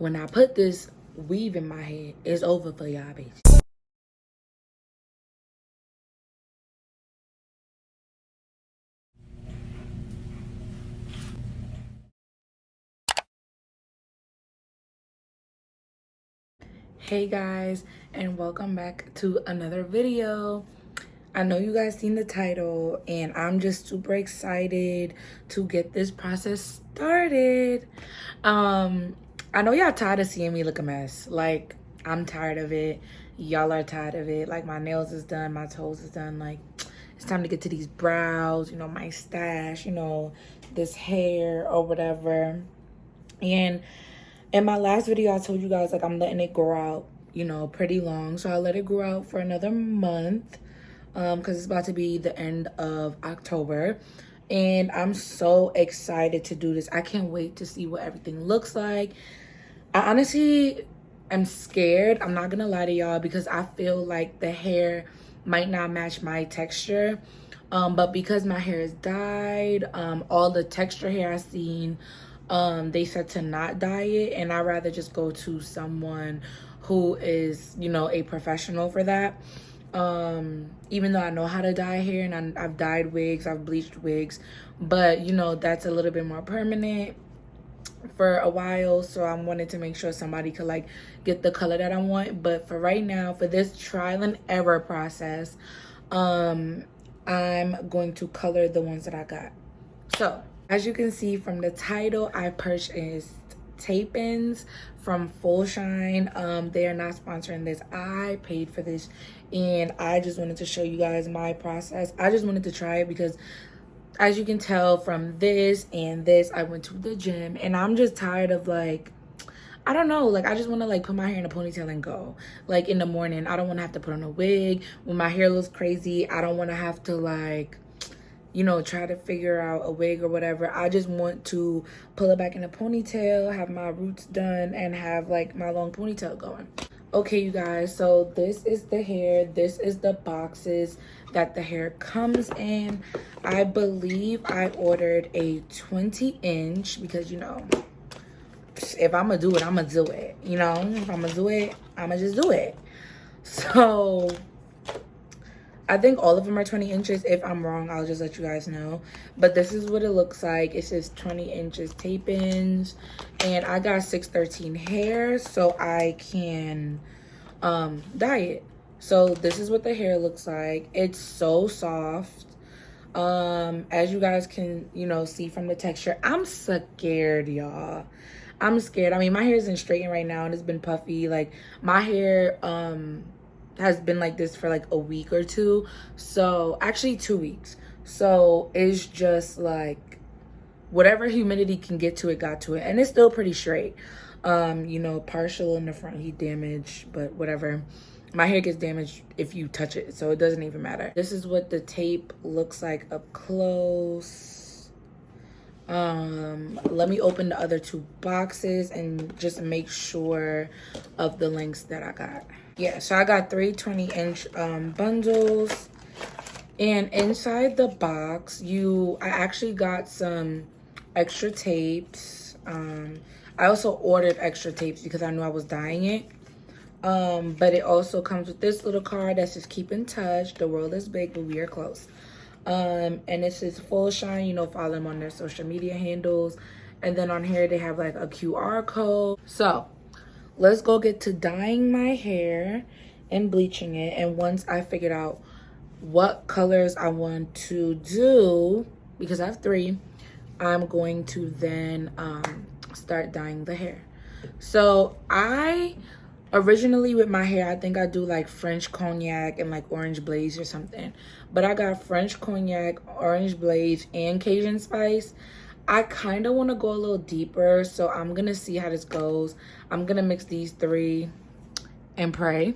when I put this weave in my head, it's over for y'all bitches. Hey guys, and welcome back to another video. I know you guys seen the title, and I'm just super excited to get this process started. I know y'all tired of seeing me look a mess. Like, I'm tired of it. Y'all are tired of it. Like, my nails is done, my toes is done. Like, it's time to get to these brows, my stash, this hair or whatever. And in my last video, I told you guys, like, I'm letting it grow out, pretty long. So I let it grow out for another month because it's about to be the end of October. And I'm so excited to do this. I can't wait to see what everything looks like. I honestly am scared. I'm not going to lie to y'all because I feel like the hair might not match my texture. But because my hair is dyed, all the texture hair I've seen, they said to not dye it, and I'd rather just go to someone who is, a professional for that. Even though I know how to dye hair, and I've dyed wigs, I've bleached wigs, but that's a little bit more permanent for a while, so I wanted to make sure somebody could like get the color that I want. But for right now, for this trial and error process, I'm going to color the ones that I got. So as you can see from the title, I purchased tape-ins from Full Shine. They are not sponsoring this. I paid for this, and I just wanted to show you guys my process. I just wanted to try it because, as you can tell from this and this, I went to the gym, and I'm just tired of like, I don't know, like I just want to like put my hair in a ponytail and go. Like in the morning, I don't want to have to put on a wig. When my hair looks crazy, I don't want to have to like, try to figure out a wig or whatever. I just want to pull it back in a ponytail, have my roots done, and have like my long ponytail going. Okay, you guys, so this is the hair. This is the boxes that the hair comes in. I believe I ordered a 20-inch because, if I'm going to do it, I'm going to do it. If I'm going to do it, I'm going to just do it. So I think all of them are 20 inches. If I'm wrong, I'll just let you guys know. But this is what it looks like. It says 20 inches tape-ins. And I got 613 hair, so I can dye it. So this is what the hair looks like. It's so soft. As you guys can, see from the texture. I'm scared, y'all. I'm scared. I mean, my hair isn't straightened right now, and it's been puffy. Like, my hair, has been like this for like a week or two, so actually 2 weeks. So it's just like whatever humidity can get to it got to it, and it's still pretty straight. Partial in the front heat damage, but whatever. My hair gets damaged if you touch it, so it doesn't even matter. This is what the tape looks like up close. Let me open the other two boxes and just make sure of the lengths that I got. Yeah, so I got 3 20-inch bundles, and inside the box I actually got some extra tapes. I also ordered extra tapes because I knew I was dyeing it. But it also comes with this little card that says keep in touch, the world is big but we are close. And this is Full Shine, follow them on their social media handles. And then on here they have like a QR code. So let's go get to dyeing my hair and bleaching it. And once I figured out what colors I want to do, because I have 3, I'm going to then start dyeing the hair. So I originally with my hair, I think I do like French cognac and like orange blaze or something. But I got French cognac, orange blaze, and Cajun spice. I kind of want to go a little deeper, so I'm going to see how this goes. I'm going to mix these 3 and pray.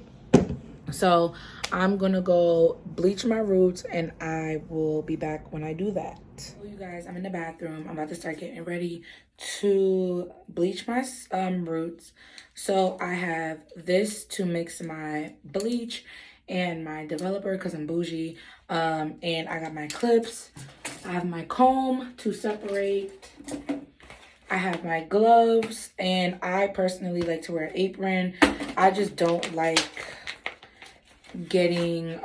So I'm going to go bleach my roots, and I will be back when I do that. So you guys, I'm in the bathroom. I'm about to start getting ready to bleach my roots. So I have this to mix my bleach and my developer because I'm bougie. And I got my clips. I have my comb to separate. I have my gloves, and I personally like to wear an apron. I just don't like getting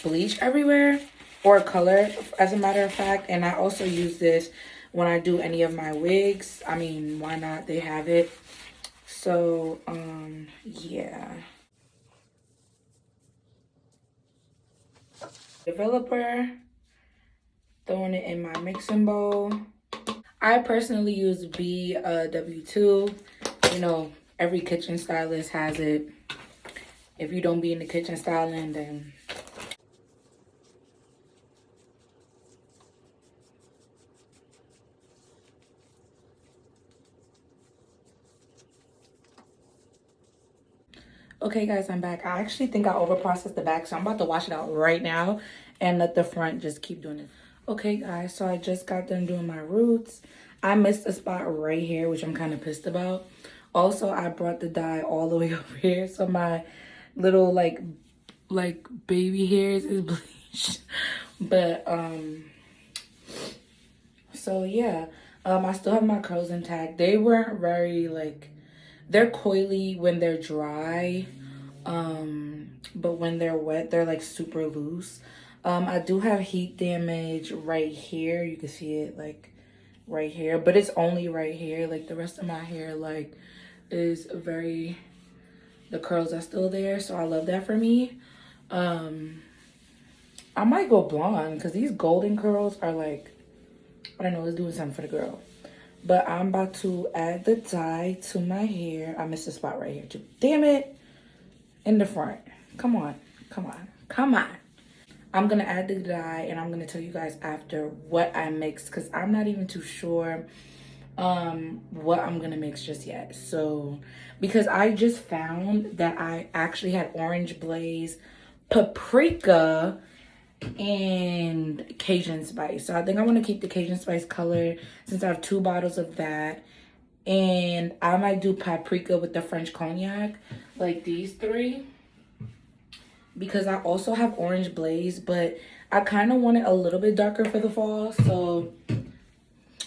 bleach everywhere or color, as a matter of fact. And I also use this when I do any of my wigs. I mean, why not? They have it. So yeah. Developer, throwing it in my mixing bowl. I personally use BW2. You know, every kitchen stylist has it. If you don't be in the kitchen styling, then okay, guys, I'm back. I actually think I overprocessed the back, so I'm about to wash it out right now and let the front just keep doing it. Okay, guys, so I just got done doing my roots. I missed a spot right here, which I'm kind of pissed about. Also, I brought the dye all the way over here, so my little like baby hairs is bleached. But so yeah, I still have my curls intact. They weren't very like, they're coily when they're dry, but when they're wet, they're like super loose. I do have heat damage right here. You can see it like right here, but it's only right here. Like the rest of my hair like is very, the curls are still there, so I love that for me. I might go blonde because these golden curls are like, I don't know, it's doing something for the girl. But I'm about to add the dye to my hair. I missed a spot right here too. Damn it. In the front. Come on. Come on. Come on. I'm going to add the dye and I'm going to tell you guys after what I mixed because I'm not even too sure what I'm going to mix just yet. So, because I just found that I actually had orange blaze, paprika, and Cajun spice. So I think I want to keep the Cajun spice color since I have 2 bottles of that. And I might do paprika with the French cognac, like these 3. Because I also have orange blaze, but I kind of want it a little bit darker for the fall. So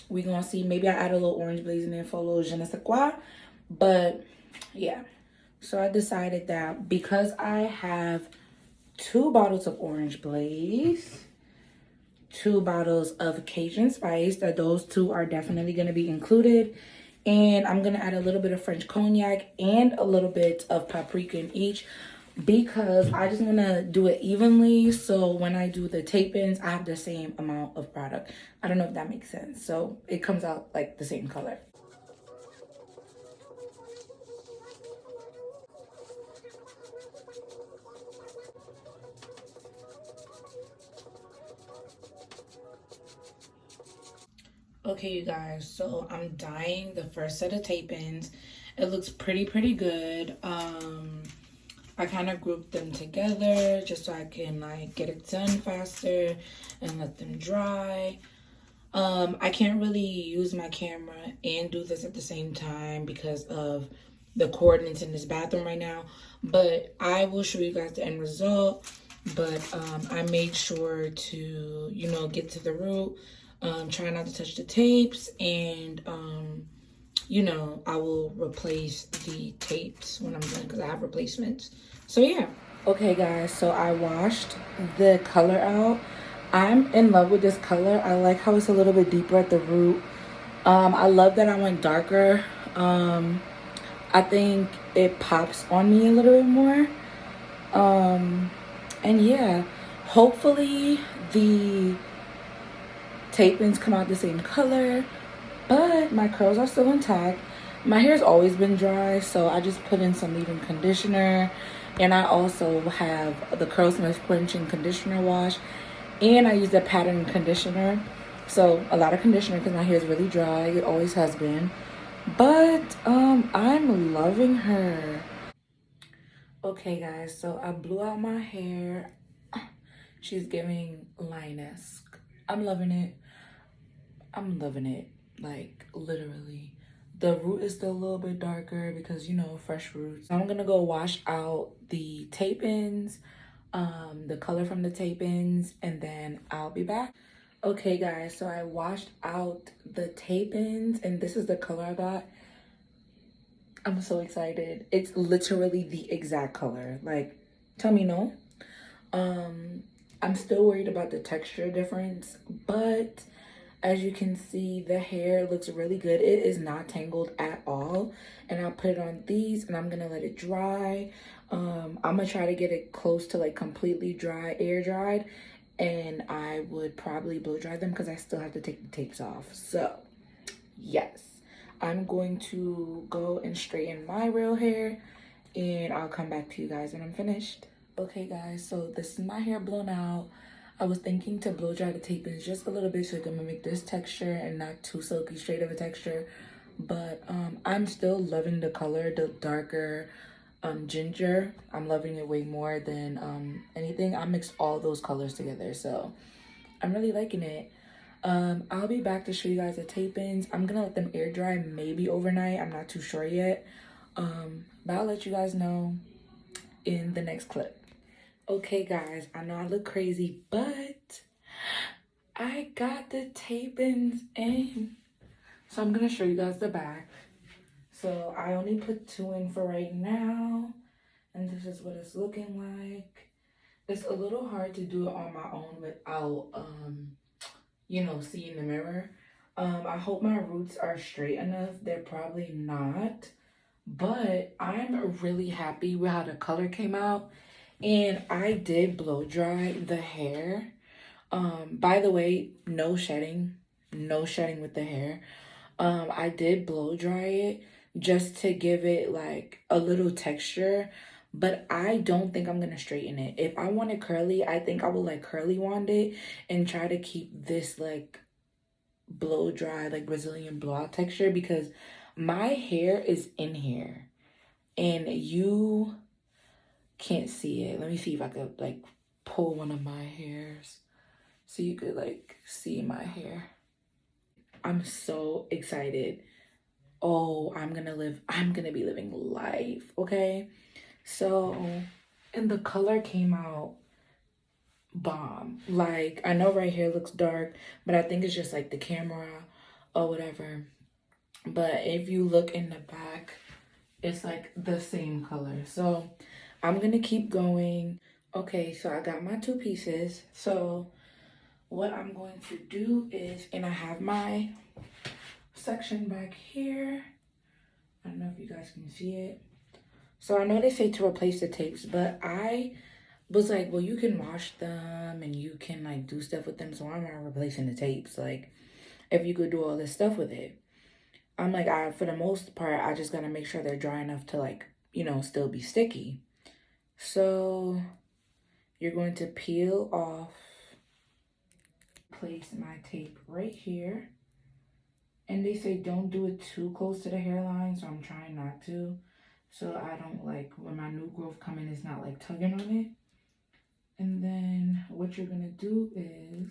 we gonna see. Maybe I add a little orange blaze in there for a little je ne sais quoi. But yeah. So I decided that because I have 2 bottles of orange blaze, 2 bottles of Cajun spice, that those 2 are definitely going to be included. And I'm going to add a little bit of French cognac and a little bit of paprika in each because I just want to do it evenly. So when I do the tape-ins, I have the same amount of product. I don't know if that makes sense. So it comes out like the same color. Okay, you guys, so I'm dyeing the first set of tape-ins. It looks pretty good. I kind of grouped them together just so I can like get it done faster and let them dry. I can't really use my camera and do this at the same time because of the coordinates in this bathroom right now, but I will show you guys the end result. But I made sure to, you know, get to the root, try not to touch the tapes, and you know, I will replace the tapes when I'm done because I have replacements. So yeah. Okay guys, so I washed the color out. I'm in love with this color. I like how it's a little bit deeper at the root. I love that I went darker. I think it pops on me a little bit more. And yeah, hopefully the tape-ins come out the same color, but my curls are still intact. My hair's always been dry, so I just put in some leave-in conditioner, and I also have the Curlsmith Quenching Conditioner Wash, and I use the Pattern Conditioner. So a lot of conditioner because my hair is really dry. It always has been, but I'm loving her. Okay, guys, so I blew out my hair. She's giving Line-esque. I'm loving it. I'm loving it, like literally. The root is still a little bit darker because, you know, fresh roots. I'm gonna go wash out the tape-ins, the color from the tape-ins, and then I'll be back. Okay guys, so I washed out the tape ins and this is the color I got. I'm so excited. It's literally the exact color. Like, tell me no. Um, I'm still worried about the texture difference, but as you can see, the hair looks really good. It is not tangled at all. And I'll put it on these and I'm gonna let it dry. I'm gonna try to get it close to like completely dry, air dried. And I would probably blow dry them because I still have to take the tapes off. So yes, I'm going to go and straighten my real hair and I'll come back to you guys when I'm finished. Okay guys, so this is my hair blown out. I was thinking to blow dry the tape ins just a little bit so it can mimic this texture and not too silky straight of a texture. But I'm still loving the color, the darker ginger. I'm loving it way more than anything. I mixed all those colors together, so I'm really liking it. I'll be back to show you guys the tape ins. I'm gonna let them air dry maybe overnight. I'm not too sure yet. But I'll let you guys know in the next clip. Okay guys, I know I look crazy, but I got the tape ins in. So I'm gonna show you guys the back. So I only put 2 in for right now. And this is what it's looking like. It's a little hard to do it on my own without, you know, seeing the mirror. I hope my roots are straight enough. They're probably not. But I'm really happy with how the color came out. And I did blow dry the hair. By the way, no shedding. No shedding with the hair. I did blow dry it just to give it like a little texture, but I don't think I'm gonna straighten it. If I want it curly, I think I will like curly wand it and try to keep this like blow dry, like Brazilian blowout texture because my hair is in here and you can't see it. Let me see if I could like pull one of my hairs so you could like see my hair. I'm so excited. Oh, I'm gonna be living life, okay? So, and the color came out bomb. Like, I know right here looks dark, but I think it's just like the camera or whatever. But if you look in the back, it's like the same color. So, I'm gonna keep going. Okay, so I got my 2 pieces. So, what I'm going to do is, and I have my section back here. I don't know if you guys can see it. So I know they say to replace the tapes, but I was like, well, you can wash them and you can like do stuff with them. So I'm not replacing the tapes. Like if you could do all this stuff with it. I'm like, for the most part, I just gotta make sure they're dry enough to like, you know, still be sticky. So you're going to peel off, place my tape right here. And they say don't do it too close to the hairline, so I'm trying not to. So I don't like, when my new growth come in, it's not like tugging on it. And then what you're gonna do is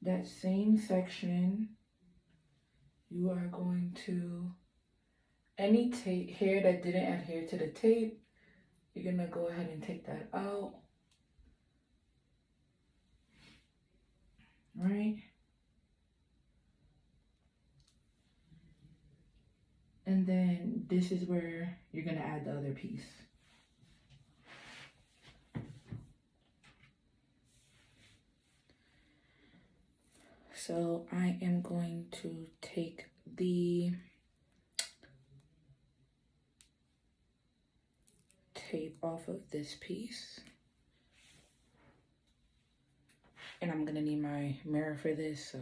that same section, you are going to, any tape hair that didn't adhere to the tape, you're gonna go ahead and take that out. Right? And then this is where you're gonna add the other piece. So I am going to take the tape off of this piece. And I'm gonna need my mirror for this, so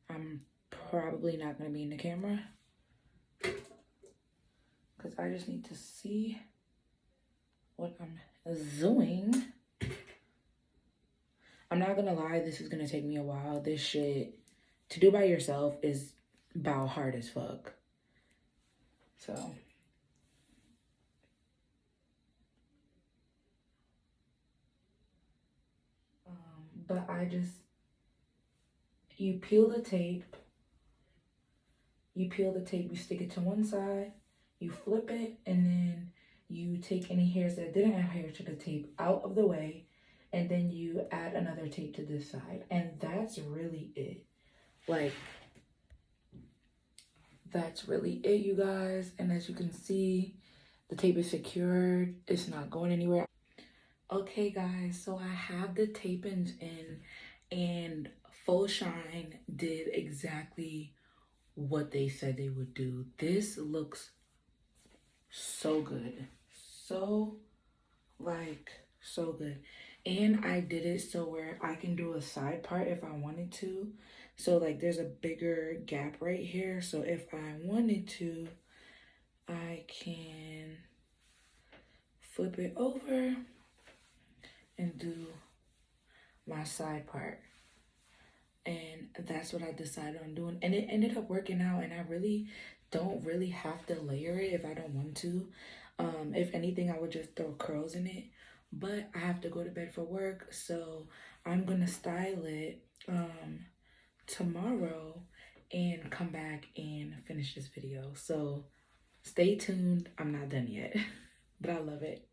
I'm probably not gonna be in the camera because I just need to see what I'm doing. I'm not gonna lie, this is gonna take me a while. This shit, to do by yourself is about hard as fuck. So. But you peel the tape, you stick it to one side, you flip it, and then you take any hairs that didn't adhere to the tape out of the way, and then you add another tape to this side, and that's really it. Like, that's really it, you guys. And as you can see, the tape is secured, it's not going anywhere. Okay guys, so I have the tape-ins in, and Full Shine did exactly what they said they would do. This looks so good, so so good. And I did it so where I can do a side part if I wanted to. So like there's a bigger gap right here, so if I wanted to, I can flip it over and do my side part. And that's what I decided on doing, and it ended up working out. And I really don't really have to layer it if I don't want to. If anything, I would just throw curls in it, but I have to go to bed for work, so I'm gonna style it tomorrow and come back and finish this video. So stay tuned. I'm not done yet but I love it.